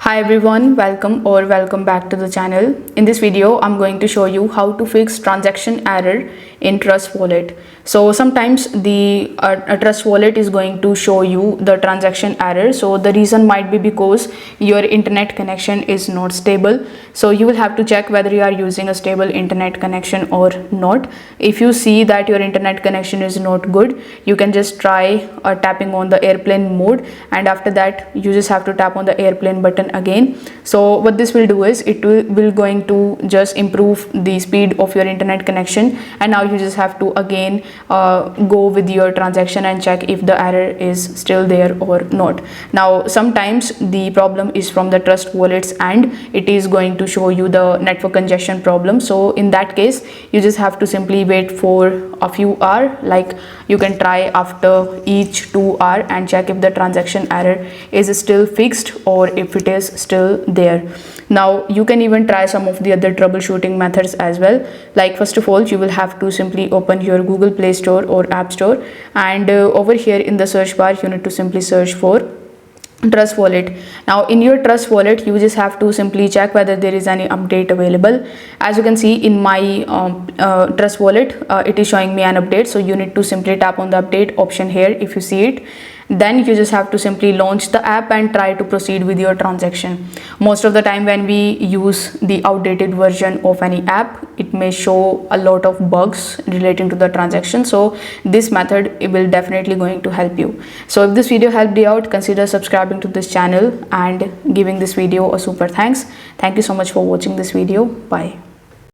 Hi everyone, welcome back to the channel. In this video, I'm going to show you how to fix transaction error in Trust Wallet. So sometimes the Trust Wallet is going to show you the transaction error. So the reason might be because your internet connection is not stable. So you will have to check whether you are using a stable internet connection or not. If you see that your internet connection is not good, you can just try tapping on the airplane mode, and after that you just have to tap on the airplane button again. So what this will do is it will going to just improve the speed of your internet connection, and now you just have to again go with your transaction and check if the error is still there or not. Now sometimes the problem is from the Trust Wallets and it is going to show you the network congestion problem. So in that case you just have to simply wait for a few hours, like you can try after each 2 hours and check if the transaction error is still fixed or if it is still there. Now you can even try some of the other troubleshooting methods as well. Like first of all, you will have to simply open your Google Play Store or App Store, and over here in the search bar you need to simply search for Trust Wallet. Now in your Trust Wallet you just have to simply check whether there is any update available. As you can see in my Trust Wallet, it is showing me an update, so you need to simply tap on the update option here if you see it. Then you just have to simply launch the app and try to proceed with your transaction. Most of the time when we use the outdated version of any app, it may show a lot of bugs relating to the transaction. So this method, it will definitely going to help you. So if this video helped you out, consider subscribing to this channel and giving this video a super thanks. Thank you so much for watching this video. Bye.